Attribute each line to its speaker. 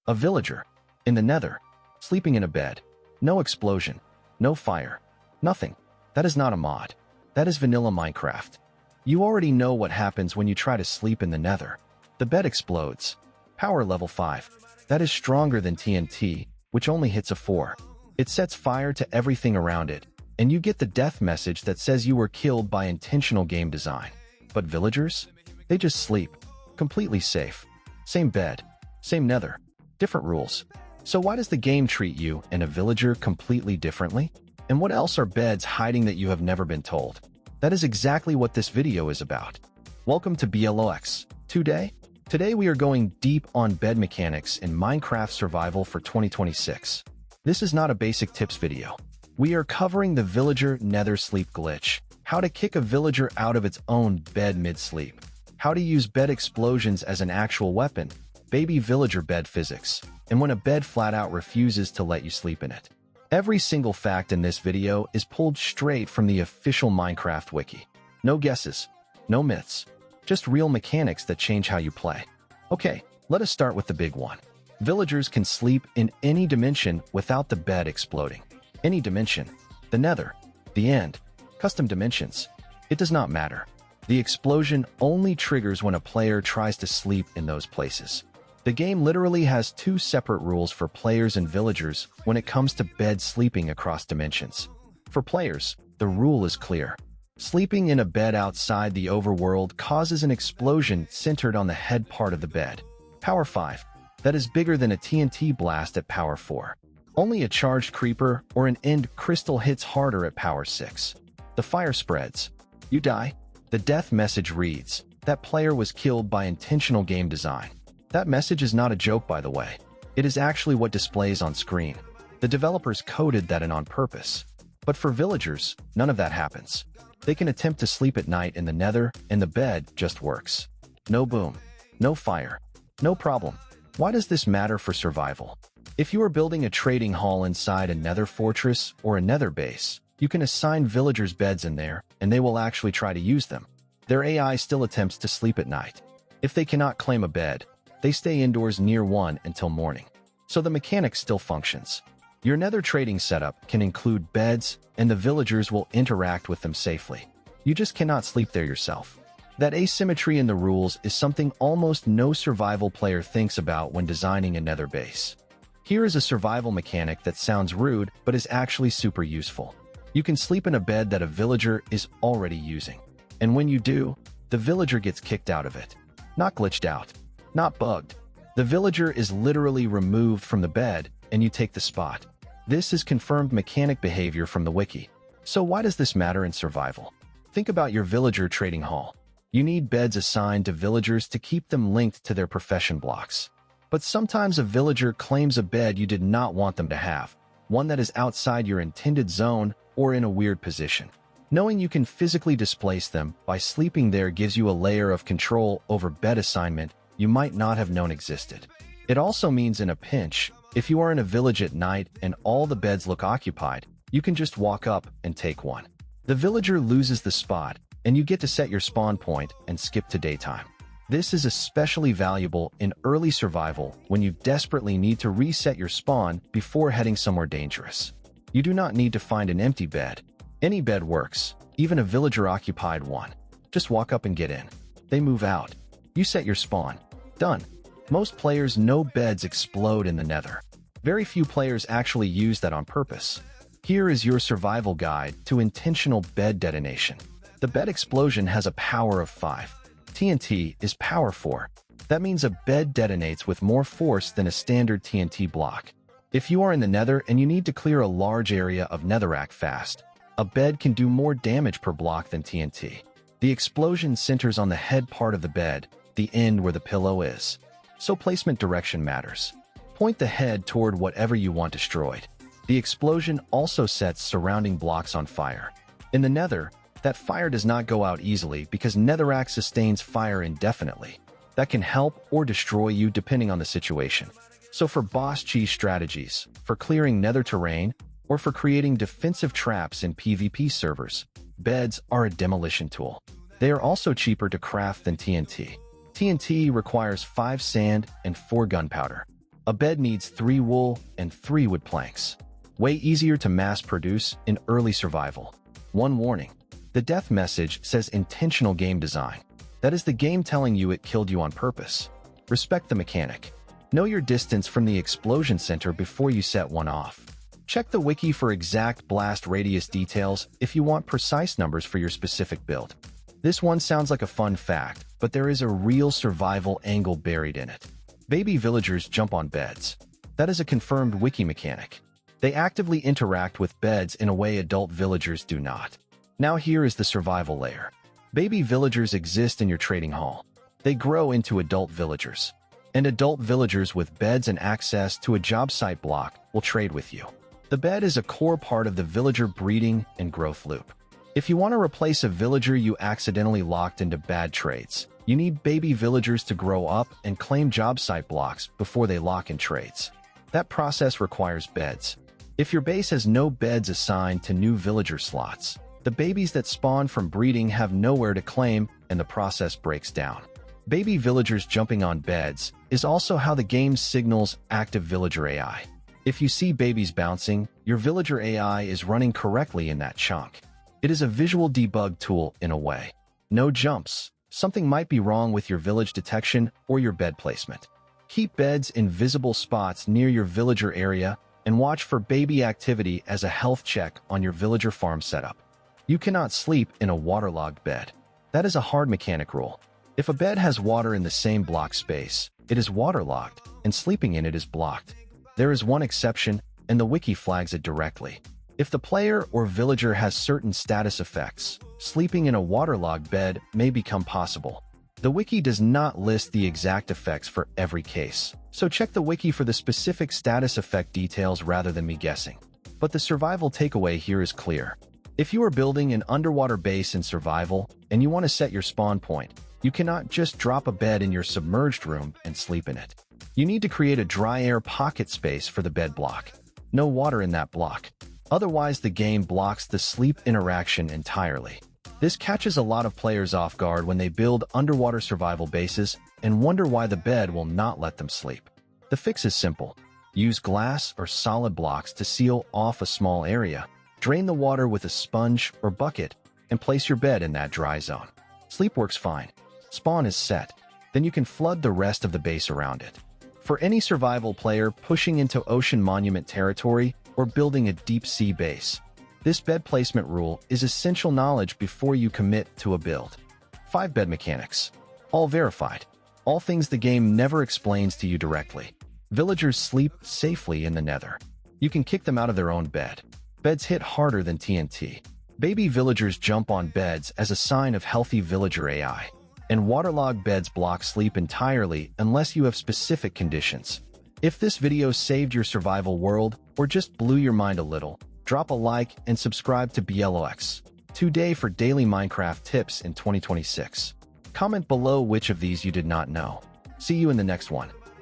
Speaker 1: A villager. In the Nether. Sleeping in a bed. No explosion. No fire. Nothing. That is not a mod. That is vanilla Minecraft. You already know what happens when you try to sleep in the Nether. The bed explodes. Power level 5. That is stronger than TNT, which only hits a 4. It sets fire to everything around it, and you get the death message that says you were killed by intentional game design. But villagers? They just sleep. Completely safe. Same bed. Same Nether. Different rules. So why does the game treat you and a villager completely differently? And what else are beds hiding that you have never been told? That is exactly what this video is about. Welcome to BLOX. Today we are going deep on bed mechanics in Minecraft Survival for 2026. This is not a basic tips video. We are covering the villager Nether sleep glitch, how to kick a villager out of its own bed mid-sleep, how to use bed explosions as an actual weapon, baby villager bed physics, and when a bed flat out refuses to let you sleep in it. Every single fact in this video is pulled straight from the official Minecraft wiki. No guesses, no myths, just real mechanics that change how you play. Okay, let us start with the big one. Villagers can sleep in any dimension without the bed exploding. Any dimension. The Nether. The End. Custom dimensions. It does not matter. The explosion only triggers when a player tries to sleep in those places. The game literally has two separate rules for players and villagers when it comes to bed sleeping across dimensions. For players, the rule is clear. Sleeping in a bed outside the overworld causes an explosion centered on the head part of the bed. Power 5. That is bigger than a TNT blast at power 4. Only a charged creeper or an end crystal hits harder at power 6. The fire spreads. You die. The death message reads, that player was killed by intentional game design. That message is not a joke, by the way. It is actually what displays on screen. The developers coded that in on purpose. But for villagers, none of that happens. They can attempt to sleep at night in the Nether, and the bed just works. No boom. No fire. No problem. Why does this matter for survival? If you are building a trading hall inside a Nether fortress or a Nether base, you can assign villagers beds in there, and they will actually try to use them. Their AI still attempts to sleep at night. If they cannot claim a bed, they stay indoors near one until morning. So the mechanic still functions. Your Nether trading setup can include beds, and the villagers will interact with them safely. You just cannot sleep there yourself. That asymmetry in the rules is something almost no survival player thinks about when designing a Nether base. Here is a survival mechanic that sounds rude, but is actually super useful. You can sleep in a bed that a villager is already using. And when you do, the villager gets kicked out of it. Not glitched out. Not bugged. The villager is literally removed from the bed, and you take the spot. This is confirmed mechanic behavior from the wiki. So why does this matter in survival? Think about your villager trading hall. You need beds assigned to villagers to keep them linked to their profession blocks. But sometimes a villager claims a bed you did not want them to have, one that is outside your intended zone or in a weird position. Knowing you can physically displace them by sleeping there gives you a layer of control over bed assignment you might not have known existed. It also means in a pinch, if you are in a village at night and all the beds look occupied, you can just walk up and take one. The villager loses the spot, and you get to set your spawn point and skip to daytime. This is especially valuable in early survival when you desperately need to reset your spawn before heading somewhere dangerous. You do not need to find an empty bed. Any bed works, even a villager-occupied one. Just walk up and get in. They move out. You set your spawn. Done. Most players know beds explode in the Nether. Very few players actually use that on purpose. Here is your survival guide to intentional bed detonation. The bed explosion has a power of 5. TNT is power 4. That means a bed detonates with more force than a standard TNT block. If you are in the Nether and you need to clear a large area of netherrack fast, a bed can do more damage per block than TNT. The explosion centers on the head part of the bed, the end where the pillow is. So placement direction matters. Point the head toward whatever you want destroyed. The explosion also sets surrounding blocks on fire. In the Nether, that fire does not go out easily because netherrack sustains fire indefinitely. That can help or destroy you depending on the situation. So for boss cheese strategies, for clearing Nether terrain, or for creating defensive traps in PvP servers, beds are a demolition tool. They are also cheaper to craft than TNT. TNT requires 5 sand and 4 gunpowder. A bed needs 3 wool and 3 wood planks. Way easier to mass produce in early survival. One warning. The death message says intentional game design. That is the game telling you it killed you on purpose. Respect the mechanic. Know your distance from the explosion center before you set one off. Check the wiki for exact blast radius details if you want precise numbers for your specific build. This one sounds like a fun fact, but there is a real survival angle buried in it. Baby villagers jump on beds. That is a confirmed wiki mechanic. They actively interact with beds in a way adult villagers do not. Now here is the survival layer. Baby villagers exist in your trading hall. They grow into adult villagers. And adult villagers with beds and access to a job site block will trade with you. The bed is a core part of the villager breeding and growth loop. If you want to replace a villager you accidentally locked into bad trades, you need baby villagers to grow up and claim job site blocks before they lock in trades. That process requires beds. If your base has no beds assigned to new villager slots, the babies that spawn from breeding have nowhere to claim and the process breaks down. Baby villagers jumping on beds is also how the game signals active villager AI. If you see babies bouncing, your villager AI is running correctly in that chunk. It is a visual debug tool in a way. No jumps. Something might be wrong with your village detection or your bed placement. Keep beds in visible spots near your villager area and watch for baby activity as a health check on your villager farm setup. You cannot sleep in a waterlogged bed. That is a hard mechanic rule. If a bed has water in the same block space, it is waterlogged, and sleeping in it is blocked. There is one exception, and the wiki flags it directly. If the player or villager has certain status effects, sleeping in a waterlogged bed may become possible. The wiki does not list the exact effects for every case, so check the wiki for the specific status effect details rather than me guessing. But the survival takeaway here is clear. If you are building an underwater base in survival and you want to set your spawn point, you cannot just drop a bed in your submerged room and sleep in it. You need to create a dry air pocket space for the bed block. No water in that block. Otherwise, the game blocks the sleep interaction entirely. This catches a lot of players off guard when they build underwater survival bases and wonder why the bed will not let them sleep. The fix is simple. Use glass or solid blocks to seal off a small area. Drain the water with a sponge or bucket and place your bed in that dry zone. Sleep works fine. Spawn is set. Then you can flood the rest of the base around it. For any survival player pushing into ocean monument territory or building a deep-sea base, this bed placement rule is essential knowledge before you commit to a build. 5 bed mechanics. All verified. All things the game never explains to you directly. Villagers sleep safely in the Nether. You can kick them out of their own bed. Beds hit harder than TNT. Baby villagers jump on beds as a sign of healthy villager AI. And waterlogged beds block sleep entirely unless you have specific conditions. If this video saved your survival world or just blew your mind a little, drop a like and subscribe to BLOX today for daily Minecraft tips in 2026. Comment below which of these you did not know. See you in the next one.